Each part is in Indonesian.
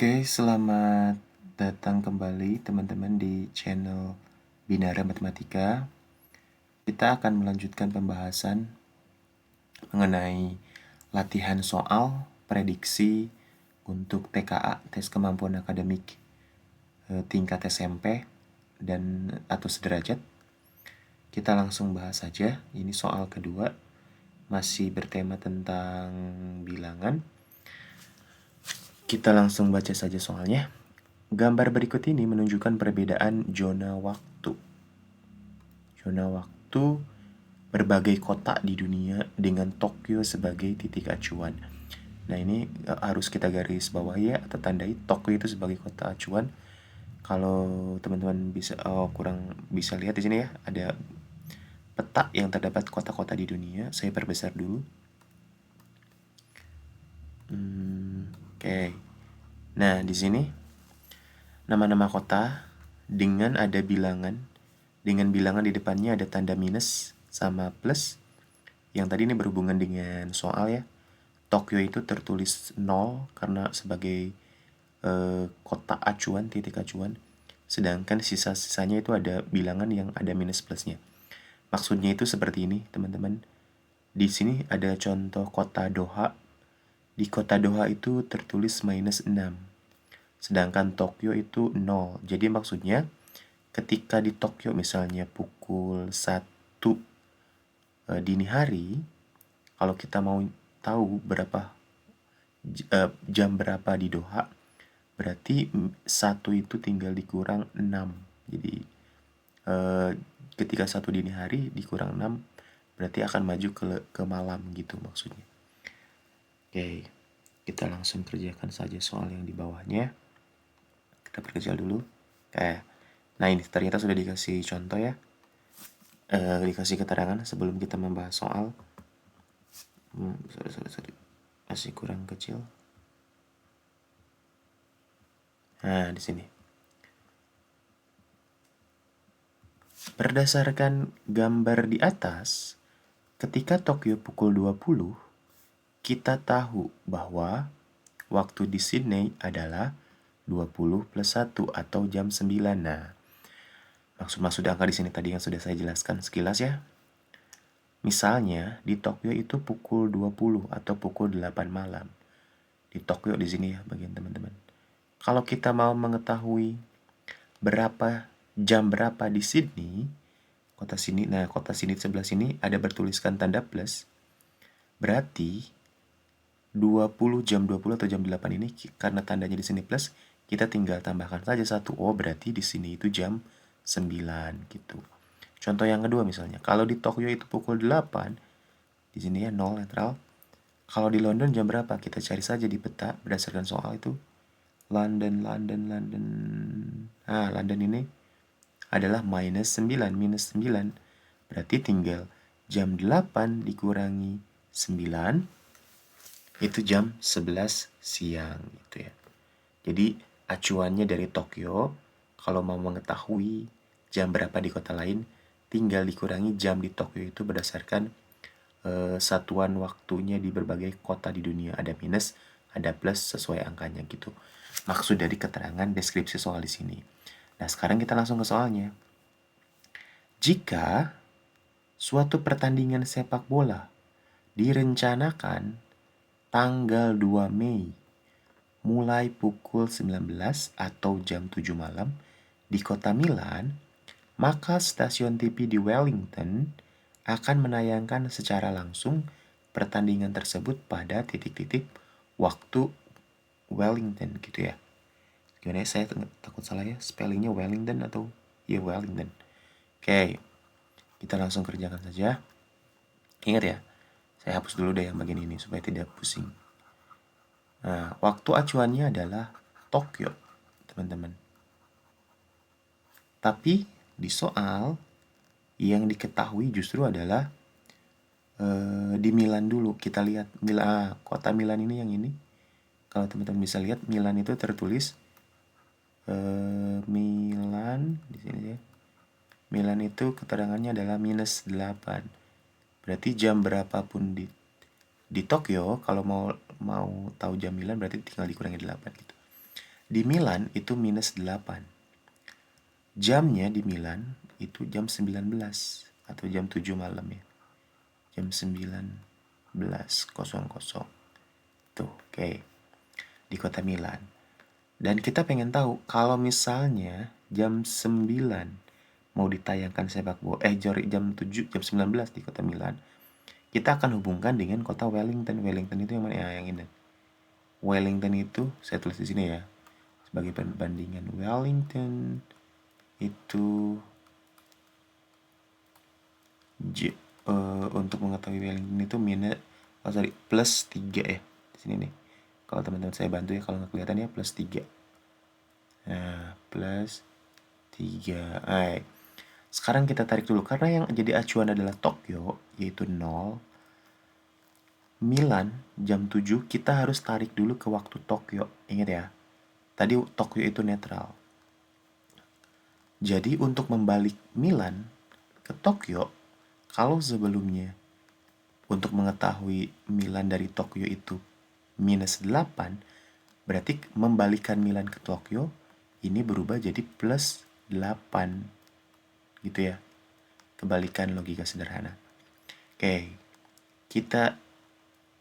Oke, selamat datang kembali teman-teman di channel Binara Matematika. Kita akan melanjutkan pembahasan mengenai latihan soal prediksi untuk TKA, tes kemampuan akademik tingkat SMP dan atau sederajat. Kita langsung bahas saja. Ini soal kedua, masih bertema tentang bilangan. Kita langsung baca saja soalnya. Gambar berikut ini menunjukkan perbedaan zona waktu. Zona waktu berbagai kota di dunia dengan Tokyo sebagai titik acuan. Nah, ini harus kita garis bawahi ya, atau tandai Tokyo itu sebagai kota acuan. Kalau teman-teman bisa kurang bisa lihat di sini ya, ada peta yang terdapat kota-kota di dunia. Saya perbesar dulu. Oke. Nah, di sini nama-nama kota dengan ada bilangan, dengan bilangan di depannya ada tanda minus sama plus. Yang tadi ini berhubungan dengan soal ya. Tokyo itu tertulis 0 karena sebagai kota acuan, titik acuan. Sedangkan sisa-sisanya itu ada bilangan yang ada minus plusnya. Maksudnya itu seperti ini, teman-teman. Di sini ada contoh kota Doha. Di kota Doha itu tertulis minus 6. Sedangkan Tokyo itu 0. Jadi maksudnya ketika di Tokyo misalnya pukul 1 dini hari, kalau kita mau tahu jam berapa di Doha, berarti 1 itu tinggal dikurang 6. Jadi ketika 1 dini hari dikurang 6 berarti akan maju ke malam gitu maksudnya. Oke, kita langsung kerjakan saja soal yang di bawahnya. Kita perkecil dulu. Nah, ini ternyata sudah dikasih contoh ya. Dikasih keterangan sebelum kita membahas soal. Sorry. Masih kurang kecil. Nah, di sini. Berdasarkan gambar di atas, ketika Tokyo pukul 20, kita tahu bahwa waktu di Sydney adalah 20 plus 1 atau jam 9. Nah, maksud angka di sini tadi yang sudah saya jelaskan sekilas ya. Misalnya di Tokyo itu pukul 20 atau pukul 8 malam. Di Tokyo di sini ya bagian teman-teman. Kalau kita mau mengetahui jam berapa di Sydney, kota sini, nah kota sini sebelah sini ada bertuliskan tanda plus. Berarti 20 jam 20 atau jam 8 ini karena tandanya di sini plus, kita tinggal tambahkan saja 1. Oh, berarti di sini itu jam 9 gitu. Contoh yang kedua misalnya, kalau di Tokyo itu pukul 8, di sini ya 0 netral. Kalau di London jam berapa? Kita cari saja di peta berdasarkan soal itu. London. Nah, London ini adalah minus 9. Berarti tinggal jam 8 dikurangi 9, itu jam 11 siang gitu ya. Jadi acuannya dari Tokyo, kalau mau mengetahui jam berapa di kota lain, tinggal dikurangi jam di Tokyo itu berdasarkan satuan waktunya di berbagai kota di dunia. Ada minus, ada plus sesuai angkanya gitu. Maksud dari keterangan deskripsi soal di sini. Nah, sekarang kita langsung ke soalnya. Jika suatu pertandingan sepak bola direncanakan tanggal 2 Mei mulai pukul 19 atau jam 7 malam di kota Milan, maka stasiun TV di Wellington akan menayangkan secara langsung pertandingan tersebut pada titik-titik waktu Wellington gitu ya. Gimana ya, saya takut salah ya, spellingnya Wellington atau ya Wellington. Oke, kita langsung kerjakan saja. Ingat ya, saya hapus dulu deh yang bagian ini supaya tidak pusing. Nah, waktu acuannya adalah Tokyo, teman-teman. Tapi di soal yang diketahui justru adalah di Milan dulu. Kita lihat kota Milan ini yang ini. Kalau teman-teman bisa lihat, Milan itu tertulis Milan di sini ya. Milan itu keterangannya adalah minus 8. Berarti jam berapapun di Tokyo, kalau mau tahu jam Milan berarti tinggal dikurangi 8 gitu. di Milan itu minus 8. Jamnya di Milan itu jam 19 atau jam 7 malam ya. Jam 19.00. Tuh, oke. Di kota Milan. Dan kita pengen tahu kalau misalnya jam 9 mau ditayangkan sepak bola, jam 7, jam 19 di kota Milan, kita akan hubungkan dengan kota Wellington. Wellington itu yang mana? Ya, yang ini. Wellington itu saya tulis di sini ya sebagai perbandingan. Wellington itu untuk mengetahui Wellington itu plus 3 ya. Di sini nih. Kalau teman-teman saya bantu ya, kalau nggak kelihatan ya plus 3. Nah, plus 3. Sekarang kita tarik dulu karena yang jadi acuan adalah Tokyo yaitu 0. Milan jam 7 kita harus tarik dulu ke waktu Tokyo. Ingat ya. Tadi Tokyo itu netral. Jadi untuk membalik Milan ke Tokyo, kalau sebelumnya untuk mengetahui Milan dari Tokyo itu minus 8, berarti membalikan Milan ke Tokyo ini berubah jadi plus 8. Gitu ya. Kebalikan logika sederhana. Oke. Kita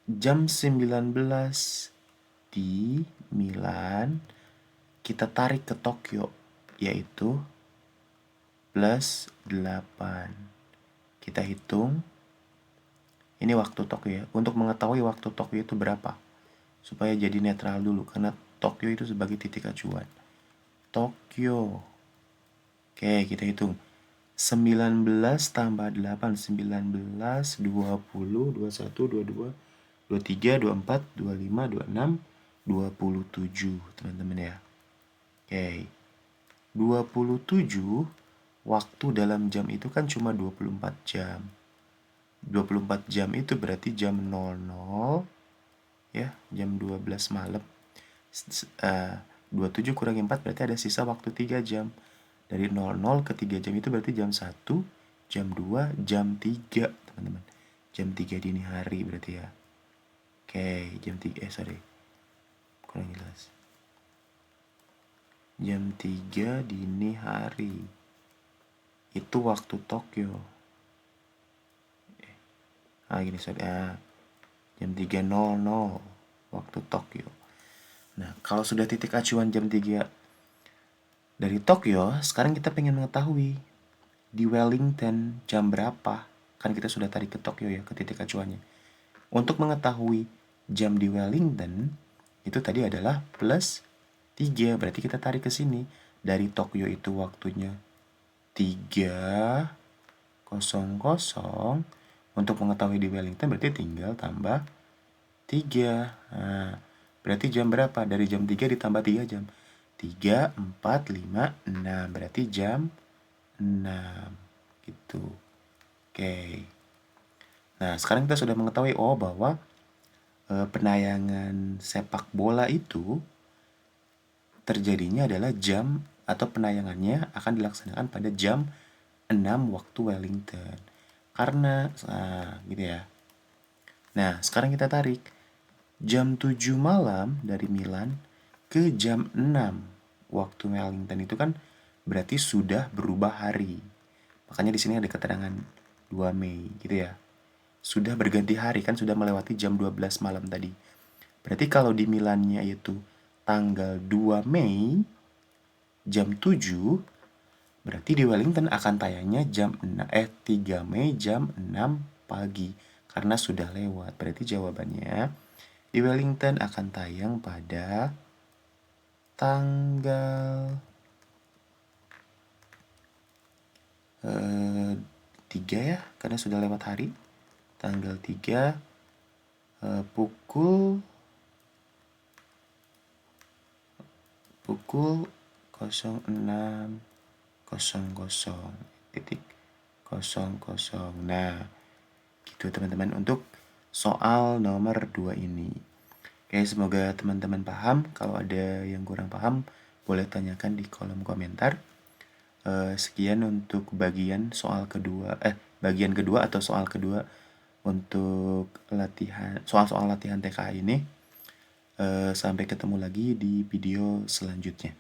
jam 19 di Milan, kita tarik ke Tokyo yaitu plus 8. Kita hitung. Ini waktu Tokyo ya. Untuk mengetahui waktu Tokyo itu berapa. Supaya jadi netral dulu. Karena Tokyo itu sebagai titik acuan. Tokyo. Oke, kita hitung. 19 tambah 8. 19, 20, 21, 22, 23, 24, 25, 26, 27. Teman-teman ya. Oke. 27 waktu dalam jam itu kan cuma 24 jam. 24 jam itu berarti jam 00 ya, jam 12 malam. 27 kurangi 4 berarti ada sisa waktu 3 jam. Dari 00 ke 3 jam itu berarti jam 1, jam 2, jam 3, teman-teman. Jam 3 dini hari berarti ya. Oke, jam 3, kurang jelas. Jam 3 dini hari. Itu waktu Tokyo. Gini jam 3.00 waktu Tokyo. Nah, kalau sudah titik acuan jam 3 dari Tokyo, sekarang kita pengen mengetahui di Wellington jam berapa. Kan kita sudah tarik ke Tokyo ya, ke titik acuannya. Untuk mengetahui jam di Wellington, itu tadi adalah plus 3. Berarti kita tarik ke sini. Dari Tokyo itu waktunya 3.00. Untuk mengetahui di Wellington berarti tinggal tambah 3. Nah, berarti jam berapa? Dari jam 3 ditambah 3 jam. 3, 4, 5, 6. Berarti jam 6. Gitu. Oke. Nah, sekarang kita sudah mengetahui bahwa penayangan sepak bola itu terjadinya adalah jam atau penayangannya akan dilaksanakan pada jam 6 waktu Wellington. Karena, gitu ya. Nah, sekarang kita tarik. Jam 7 malam dari Milan ke jam 6 waktu Wellington itu kan berarti sudah berubah hari. Makanya di sini ada keterangan 2 Mei gitu ya. Sudah berganti hari kan sudah melewati jam 12 malam tadi. Berarti kalau di Milannya itu tanggal 2 Mei jam 7, berarti di Wellington akan tayangnya 3 Mei jam 6 pagi. Karena sudah lewat. Berarti jawabannya di Wellington akan tayang pada tanggal 3 ya. Karena sudah lewat hari. Tanggal 3 pukul 06.00. Nah, gitu teman-teman untuk soal nomor 2 ini. Oke, semoga teman-teman paham. Kalau ada yang kurang paham, boleh tanyakan di kolom komentar. Sekian untuk bagian kedua atau soal kedua untuk soal-soal latihan TKA ini. Sampai ketemu lagi di video selanjutnya.